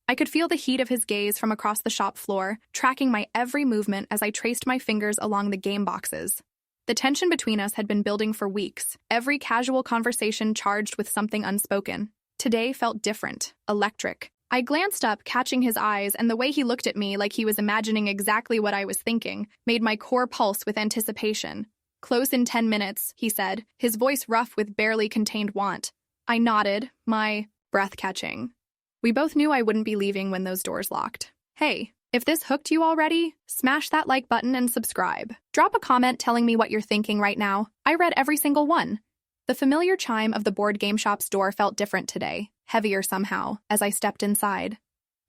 I could feel the heat of his gaze from across the shop floor, tracking my every movement as I traced my fingers along the game boxes. The tension between us had been building for weeks, every casual conversation charged with something unspoken. Today felt different, electric. I glanced up, catching his eyes, and the way he looked at me like he was imagining exactly what I was thinking made my core pulse with anticipation. "Close in 10 minutes, he said, his voice rough with barely contained want. I nodded, my breath catching. We both knew I wouldn't be leaving when those doors locked. Hey, if this hooked you already, smash that like button and subscribe. Drop a comment telling me what you're thinking right now. I read every single one. The familiar chime of the board game shop's door felt different today, heavier somehow, as I stepped inside.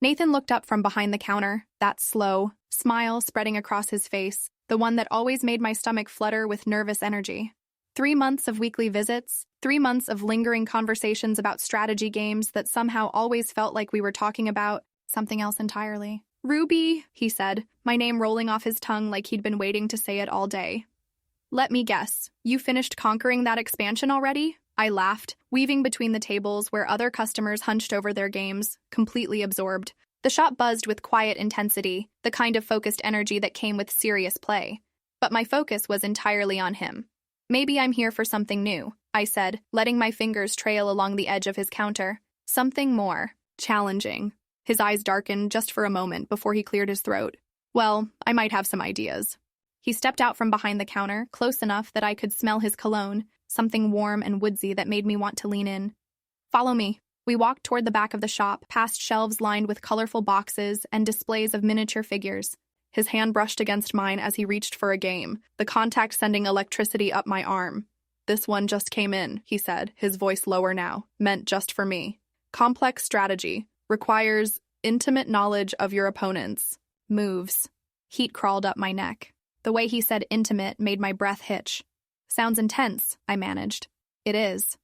Nathan looked up from behind the counter, that slow smile spreading across his face, the one that always made my stomach flutter with nervous energy. 3 months of weekly visits, 3 months of lingering conversations about strategy games that somehow always felt like we were talking about something else entirely. "Ruby," he said, my name rolling off his tongue like he'd been waiting to say it all day. "Let me guess, you finished conquering that expansion already?" I laughed, weaving between the tables where other customers hunched over their games, completely absorbed. The shop buzzed with quiet intensity, the kind of focused energy that came with serious play. But my focus was entirely on him. "Maybe I'm here for something new," I said, letting my fingers trail along the edge of his counter. "Something more challenging." His eyes darkened just for a moment before he cleared his throat. "Well, I might have some ideas." He stepped out from behind the counter, close enough that I could smell his cologne, something warm and woodsy that made me want to lean in. "Follow me." We walked toward the back of the shop, past shelves lined with colorful boxes and displays of miniature figures. His hand brushed against mine as he reached for a game, the contact sending electricity up my arm. "This one just came in," he said, his voice lower now, "meant just for me. Complex strategy. Requires intimate knowledge of your opponent's moves." Heat crawled up my neck. The way he said intimate made my breath hitch. "Sounds intense," I managed. "It is."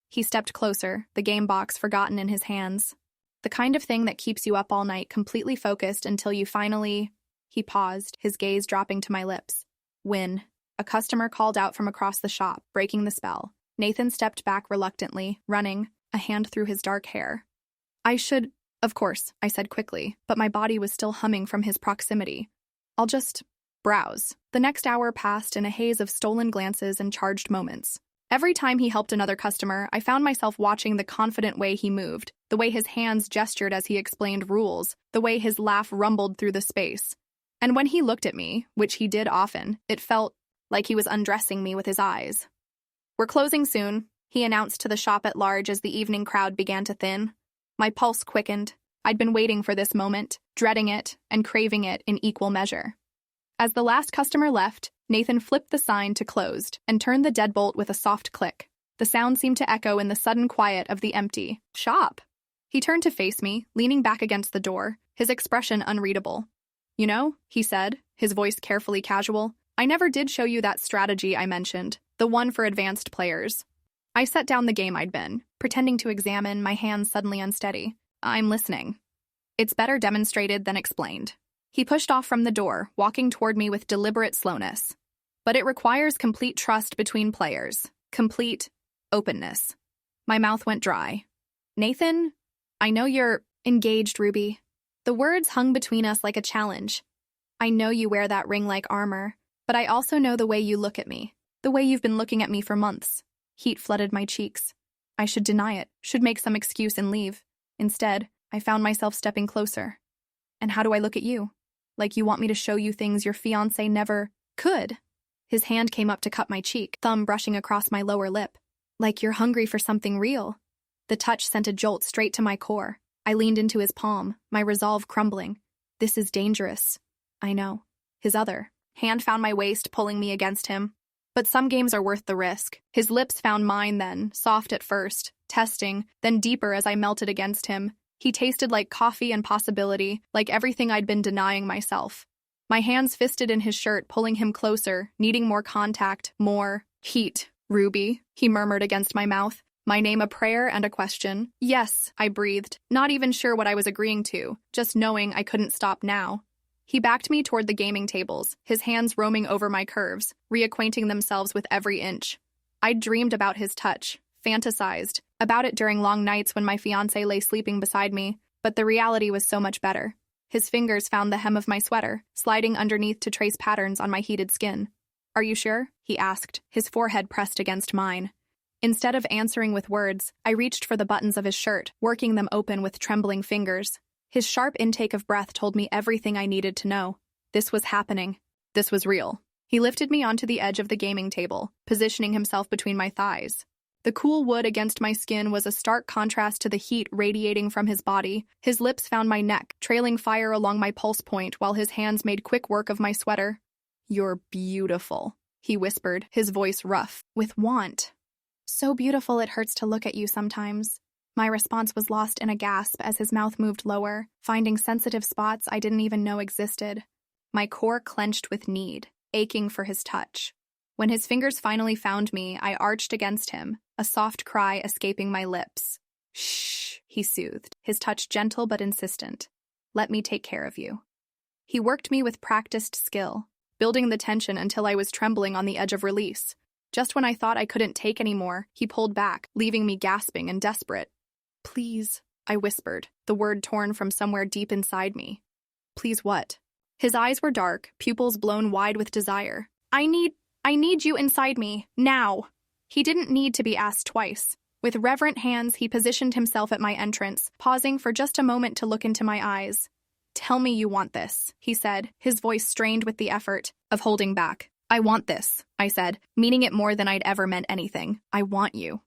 He stepped closer, the game box forgotten in his hands. "The kind of thing that keeps you up all night completely focused until you finally..." He paused, his gaze dropping to my lips. "Win." A customer called out from across the shop, breaking the spell. Nathan stepped back reluctantly, running, a hand through his dark hair. Of course," I said quickly, but my body was still humming from his proximity. "I'll just browse." The next hour passed in a haze of stolen glances and charged moments. Every time he helped another customer, I found myself watching the confident way he moved, the way his hands gestured as he explained rules, the way his laugh rumbled through the space. And when he looked at me, which he did often, it felt like he was undressing me with his eyes. "We're closing soon," he announced to the shop at large as the evening crowd began to thin. My pulse quickened. I'd been waiting for this moment, dreading it and craving it in equal measure. As the last customer left, Nathan flipped the sign to closed and turned the deadbolt with a soft click. The sound seemed to echo in the sudden quiet of the empty shop. He turned to face me, leaning back against the door, his expression unreadable. "You know," he said, his voice carefully casual, "I never did show you that strategy I mentioned, the one for advanced players." I set down the game I'd been, pretending to examine, my hands suddenly unsteady. "I'm listening." "It's better demonstrated than explained." He pushed off from the door, walking toward me with deliberate slowness. "But it requires complete trust between players. Complete openness." My mouth went dry. "Nathan, I know you're engaged, Ruby." The words hung between us like a challenge. "I know you wear that ring like armor, but I also know the way you look at me, the way you've been looking at me for months." Heat flooded my cheeks. I should deny it, should make some excuse and leave. Instead, I found myself stepping closer. "And how do I look at you? Like you want me to show you things your fiancé never could?" His hand came up to cut my cheek, thumb brushing across my lower lip. "Like you're hungry for something real." The touch sent a jolt straight to my core. I leaned into his palm, my resolve crumbling. "This is dangerous." "I know." His other hand found my waist, pulling me against him. "But some games are worth the risk." His lips found mine then, soft at first, testing, then deeper as I melted against him. He tasted like coffee and possibility, like everything I'd been denying myself. My hands fisted in his shirt, pulling him closer, needing more contact, more heat. "Ruby," he murmured against my mouth, my name a prayer and a question. "Yes," I breathed, not even sure what I was agreeing to, just knowing I couldn't stop now. He backed me toward the gaming tables, his hands roaming over my curves, reacquainting themselves with every inch. I'd dreamed about his touch, fantasized, about it during long nights when my fiancé lay sleeping beside me, But the reality was so much better. His fingers found the hem of my sweater, sliding underneath to trace patterns on my heated skin. "Are you sure?" he asked, his forehead pressed against mine. Instead of answering with words, I reached for the buttons of his shirt, working them open with trembling fingers. His sharp intake of breath told me everything I needed to know. This was happening. This was real. He lifted me onto the edge of the gaming table, positioning himself between my thighs. The cool wood against my skin was a stark contrast to the heat radiating from his body. His lips found my neck, trailing fire along my pulse point while his hands made quick work of my sweater. "You're beautiful," he whispered, his voice rough, with want. "So beautiful it hurts to look at you sometimes." My response was lost in a gasp as his mouth moved lower, finding sensitive spots I didn't even know existed. My core clenched with need, aching for his touch. When his fingers finally found me, I arched against him, a soft cry escaping my lips. "Shh," he soothed, his touch gentle but insistent. "Let me take care of you." He worked me with practiced skill, building the tension until I was trembling on the edge of release. Just when I thought I couldn't take any more, he pulled back, leaving me gasping and desperate. "Please," I whispered, the word torn from somewhere deep inside me. "Please what?" His eyes were dark, pupils blown wide with desire. I need you inside me, now." He didn't need to be asked twice. With reverent hands, he positioned himself at my entrance, pausing for just a moment to look into my eyes. "Tell me you want this," he said, his voice strained with the effort of holding back. "I want this," I said, meaning it more than I'd ever meant anything. "I want you."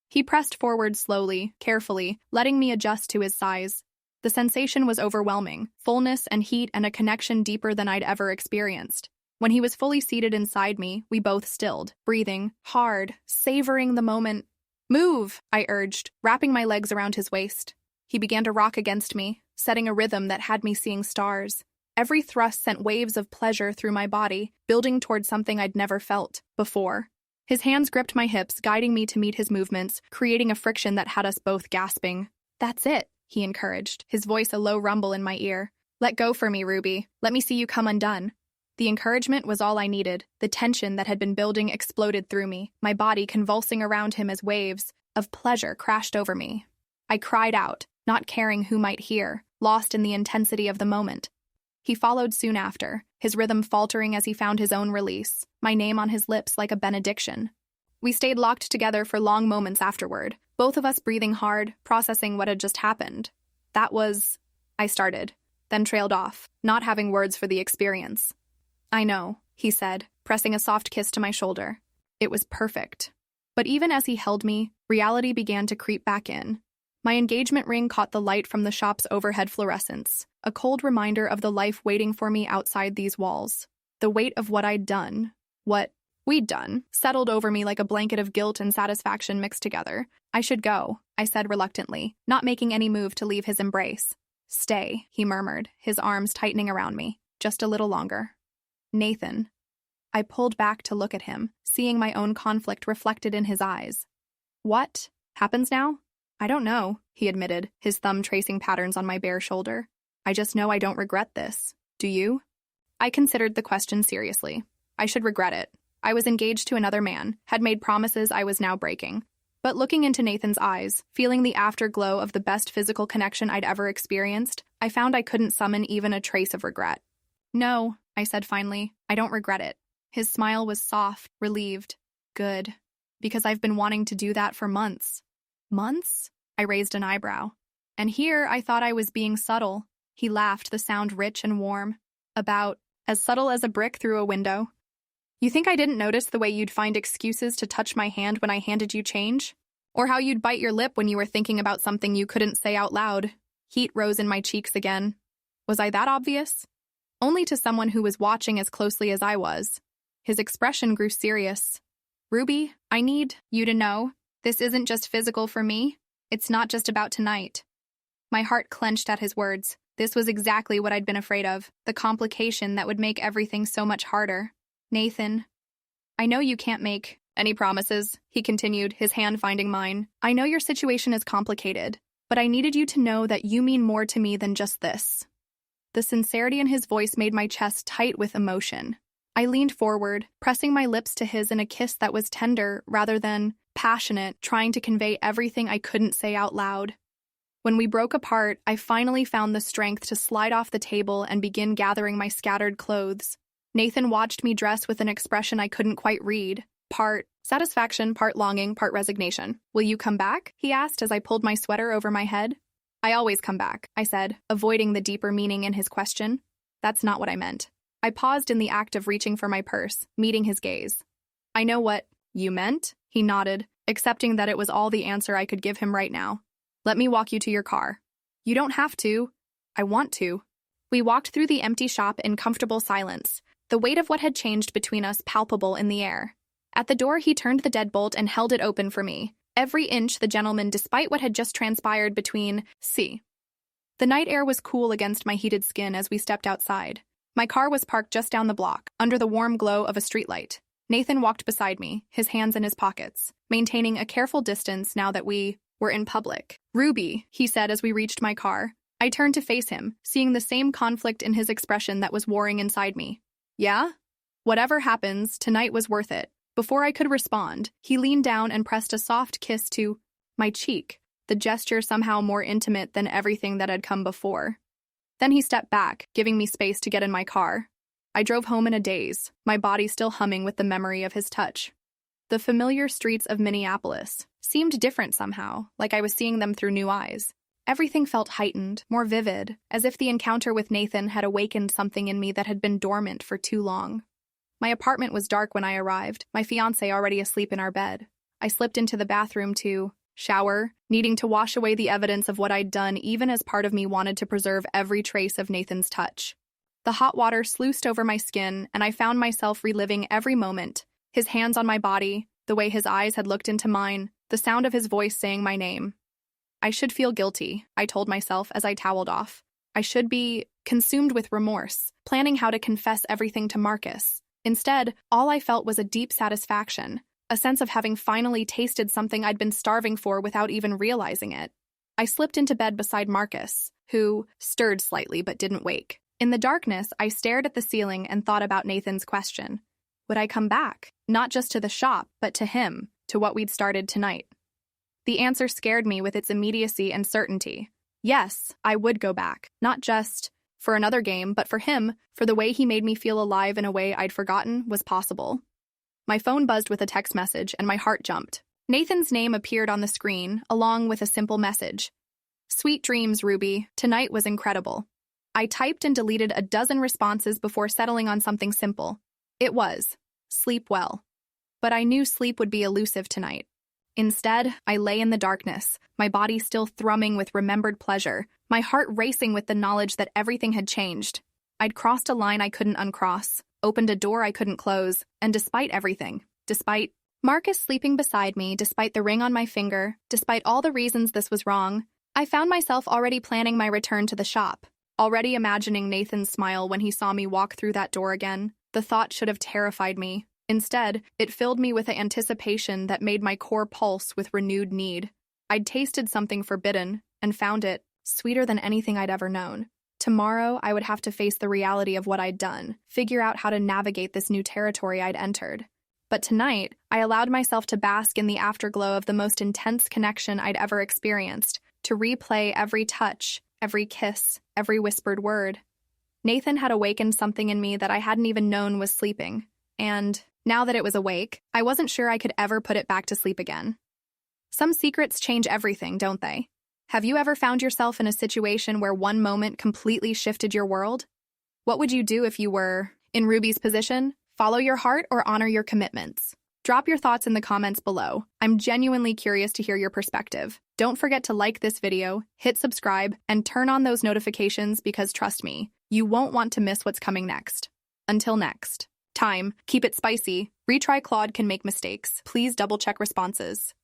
He pressed forward slowly, carefully, letting me adjust to his size. The sensation was overwhelming, fullness and heat and a connection deeper than I'd ever experienced. When he was fully seated inside me, we both stilled, breathing, hard, savoring the moment. "Move," I urged, wrapping my legs around his waist. He began to rock against me, setting a rhythm that had me seeing stars. Every thrust sent waves of pleasure through my body, building toward something I'd never felt before. His hands gripped my hips, guiding me to meet his movements, creating a friction that had us both gasping. "That's it," he encouraged, his voice a low rumble in my ear. "Let go for me, Ruby. Let me see you come undone." The encouragement was all I needed. The tension that had been building exploded through me, my body convulsing around him as waves of pleasure crashed over me. I cried out, not caring who might hear, lost in the intensity of the moment. He followed soon after, his rhythm faltering as he found his own release, my name on his lips like a benediction. We stayed locked together for long moments afterward, both of us breathing hard, processing what had just happened. I started, then trailed off, not having words for the experience. "I know," he said, pressing a soft kiss to my shoulder. It was perfect. But even as he held me, reality began to creep back in. My engagement ring caught the light from the shop's overhead fluorescence, a cold reminder of the life waiting for me outside these walls. The weight of what I'd done, what we'd done, settled over me like a blanket of guilt and satisfaction mixed together. "I should go," I said reluctantly, not making any move to leave his embrace. "Stay," he murmured, his arms tightening around me. "Just a little longer." "Nathan." I pulled back to look at him, seeing my own conflict reflected in his eyes. "What happens now?" "I don't know," he admitted, his thumb tracing patterns on my bare shoulder. "I just know I don't regret this. Do you?" I considered the question seriously. I should regret it. I was engaged to another man, had made promises I was now breaking. But looking into Nathan's eyes, feeling the afterglow of the best physical connection I'd ever experienced, I found I couldn't summon even a trace of regret. "No," I said finally, "I don't regret it." His smile was soft, relieved. "Good. Because I've been wanting to do that for months." "Months?" I raised an eyebrow. And here I thought I was being subtle. He laughed, the sound rich and warm. "About as subtle as a brick through a window. You think I didn't notice the way you'd find excuses to touch my hand when I handed you change? Or how you'd bite your lip when you were thinking about something you couldn't say out loud?" Heat rose in my cheeks again. Was I that obvious? Only to someone who was watching as closely as I was. His expression grew serious. "Ruby, I need you to know, this isn't just physical for me. It's not just about tonight." My heart clenched at his words. This was exactly what I'd been afraid of, the complication that would make everything so much harder. "Nathan, I know you can't make any promises," he continued, his hand finding mine. "I know your situation is complicated, but I needed you to know that you mean more to me than just this." The sincerity in his voice made my chest tight with emotion. I leaned forward, pressing my lips to his in a kiss that was tender rather than passionate, trying to convey everything I couldn't say out loud. When we broke apart, I finally found the strength to slide off the table and begin gathering my scattered clothes. Nathan watched me dress with an expression I couldn't quite read. Part satisfaction, part longing, part resignation. "Will you come back?" he asked as I pulled my sweater over my head. "I always come back," I said, avoiding the deeper meaning in his question. "That's not what I meant." I paused in the act of reaching for my purse, meeting his gaze. "I know what you meant," he nodded, accepting that it was all the answer I could give him right now. "Let me walk you to your car." "You don't have to." "I want to." We walked through the empty shop in comfortable silence, the weight of what had changed between us palpable in the air. At the door, he turned the deadbolt and held it open for me. Every inch the gentleman, despite what had just transpired between C. The night air was cool against my heated skin as we stepped outside. My car was parked just down the block, under the warm glow of a streetlight. Nathan walked beside me, his hands in his pockets, maintaining a careful distance now that we were in public. "Ruby," he said as we reached my car. I turned to face him, seeing the same conflict in his expression that was warring inside me. "Yeah? Whatever happens, tonight was worth it." Before I could respond, he leaned down and pressed a soft kiss to my cheek, the gesture somehow more intimate than everything that had come before. Then he stepped back, giving me space to get in my car. I drove home in a daze, my body still humming with the memory of his touch. The familiar streets of Minneapolis seemed different somehow, like I was seeing them through new eyes. Everything felt heightened, more vivid, as if the encounter with Nathan had awakened something in me that had been dormant for too long. My apartment was dark when I arrived, my fiancé already asleep in our bed. I slipped into the bathroom to shower, needing to wash away the evidence of what I'd done, even as part of me wanted to preserve every trace of Nathan's touch. The hot water sluiced over my skin, and I found myself reliving every moment. His hands on my body, the way his eyes had looked into mine, the sound of his voice saying my name. I should feel guilty, I told myself as I toweled off. I should be consumed with remorse, planning how to confess everything to Marcus. Instead, all I felt was a deep satisfaction, a sense of having finally tasted something I'd been starving for without even realizing it. I slipped into bed beside Marcus, who stirred slightly but didn't wake. In the darkness, I stared at the ceiling and thought about Nathan's question. Would I come back? Not just to the shop, but to him, to what we'd started tonight. The answer scared me with its immediacy and certainty. Yes, I would go back, not just for another game, but for him, for the way he made me feel alive in a way I'd forgotten was possible. My phone buzzed with a text message, and my heart jumped. Nathan's name appeared on the screen, along with a simple message. "Sweet dreams, Ruby. Tonight was incredible." I typed and deleted a dozen responses before settling on something simple. It was, "Sleep well." But I knew sleep would be elusive tonight. Instead, I lay in the darkness, my body still thrumming with remembered pleasure, my heart racing with the knowledge that everything had changed. I'd crossed a line I couldn't uncross, opened a door I couldn't close, and despite everything, despite Marcus sleeping beside me, despite the ring on my finger, despite all the reasons this was wrong, I found myself already planning my return to the shop, already imagining Nathan's smile when he saw me walk through that door again. The thought should have terrified me. Instead, it filled me with an anticipation that made my core pulse with renewed need. I'd tasted something forbidden, and found it sweeter than anything I'd ever known. Tomorrow, I would have to face the reality of what I'd done, figure out how to navigate this new territory I'd entered. But tonight, I allowed myself to bask in the afterglow of the most intense connection I'd ever experienced, to replay every touch, every kiss, every whispered word. Nathan had awakened something in me that I hadn't even known was sleeping, and now that it was awake, I wasn't sure I could ever put it back to sleep again. Some secrets change everything, don't they? Have you ever found yourself in a situation where one moment completely shifted your world? What would you do if you were in Ruby's position? Follow your heart or honor your commitments? Drop your thoughts in the comments below. I'm genuinely curious to hear your perspective. Don't forget to like this video, hit subscribe, and turn on those notifications because trust me, you won't want to miss what's coming next. Until next time, keep it spicy. Retry Claude can make mistakes. Please double-check responses.